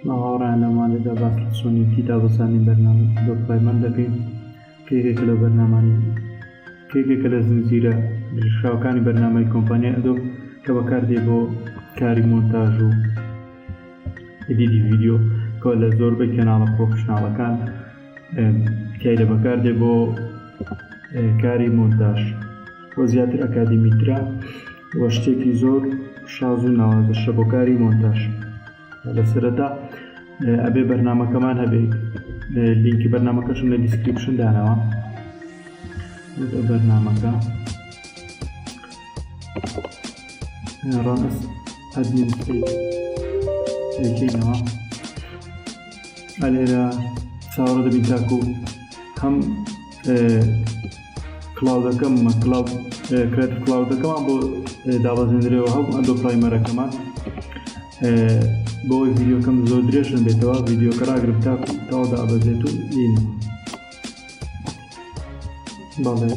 ناوەڕایان لەمانێدا باسڵسۆنیتی دابەزانین بەرنامە ئەدۆب پرایمەر دەکەین کە یەکێکە لە بەرنامانی کێکێکە لە زنجیرە دژراوەکانی بەرنامەی کۆمپانیای ئەدۆب کە بەکاردێ بۆ کاری مۆنتاژ و ئێدیتی ڤیدیۆ کە لە زۆربەی کەناڵە پرۆفشناڵەکان تیایدا بەکاردێ بۆ کاری مۆنتاژ بۆ زیاتر ئەکادیمیترا وە شتێکی زۆر شاز و ناوازەشە بۆ کاری مۆنتاژ. لە سەرەتا ئەبێ بەرنامەکەمان هەبێ لینکی بەرنامەکەشم لە دیسکریپشن دانەوە بەرنامەکە ڕانس ئەدمینستریتەوە لێرە چاوەڕە دەبین تاکو هەم کلاودەکەم کرێتیڤ کلاودەکەمان بۆ دابەزێنرێەوە هەم ئەدۆب پرایمەرەکەمان بۆ ئەوەی ڤیدیۆکەم زۆر درێژ نبێتەوە ڤیدیۆکە ڕاگرم تاکو تەواو دابەزێت و لینەوە. بەڵێ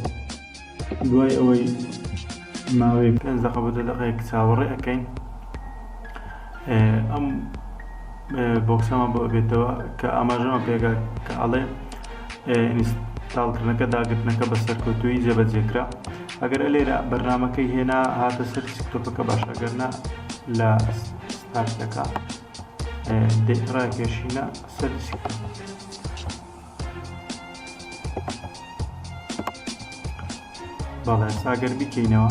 دوای ئەوەی ماوەی 5 دقەیەک چاوەڕێ ئەەکەین ئەم بۆکسەمان بۆ بێتەوە کە ئاماژەمە پێگا کە ئەڵێ ئینستاڵکردنەکە داگرتنەکە بە سەرکەوتووی جێبەجێکرا. ئەگەر لێرە بەرنامەکەی هێنا هاتە سەر دیسکتۆپەکە باش، ئەگەرنا لە ستارتەکە ڕاکێشینە سەر دیسکتۆپ. بەڵێ ئەگەر بیکەینەوە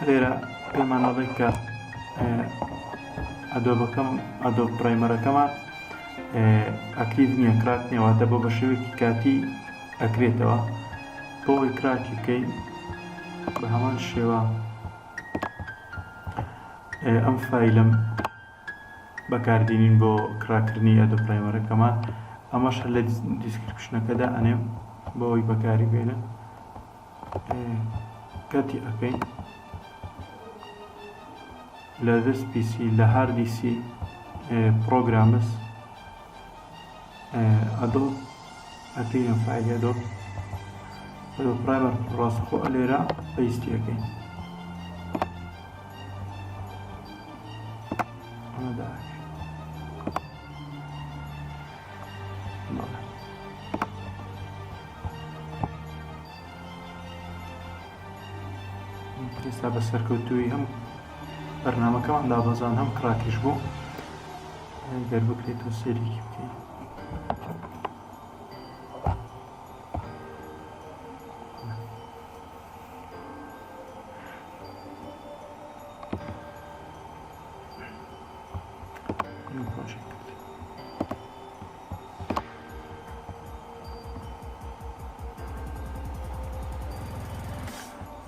لێرە پێمان دەڵێت کە ئەدۆب پرایمەرەکەمان ئەکتیڤ نییە، کراک نییەواتە بۆ بە شێوەیەکی کاتی ئەکرێتەوە. بۆ ئەوەی کراکی بکەین بە هەمان شێوە ئەم فایلم بەکاردێنین بۆ کراکردنی ئەدۆب پرایمەرەکەمان. ئەمەش لە دیسکریپشنەکەدا ئەنێم بۆ ئەوەی بەکاری بێنن. کاتی ئەەکەین لە دەست پیسی لە هاردیسی پرۆگرامس ئەدۆب ئەکەین فایلی ئەدۆب پرایمەر ڕاستەخۆ لێرە پەیستی ئەەکەین. ئێستا بە سەرکەوتووی هەم بەرنامەکەمان دابەزان هەم کراکیش بوو. گەر بکرێتەوە سەیرێکی بکەین.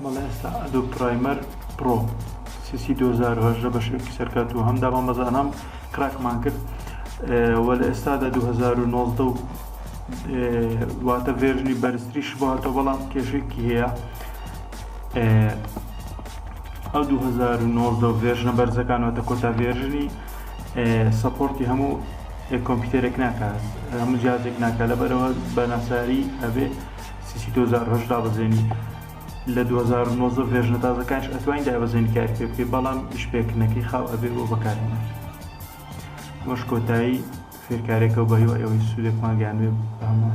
بەڵێ ئێستا ئەدۆب پرایمەر پرۆ CC 2018 بە شێوەیەکی سەرکەوتوو هەم دابەزان هەم کراکمان کرد. وە لە ئێستادا 2019 واتە ڤێرژنی بەرزتریش بۆ هاتەوە، بەڵام کێشێکی هەیە. ئەو 2019 ڤێرژنە بەرزەکان واتە کۆتا ڤێرژنی سەپۆرتی هەموو کۆمپیوتەرێک ناکات، هەموو جیازێک ناکات، لەبەرەوە بە ناساری ئەبێ CC 2018 دابەزێنی. لە 2019 ڤێرژنە تازەکانش ئەتوانین دابەزێنی کاری پێ بکەیت، بەڵام پێشبێکردنەکەی خاو ئەبێ بۆ بەکارهێنان. وەش کۆتایی فێرکارێکەوە بە هیوای ئەوەی سوودێکمان گیان بێ بە هەموو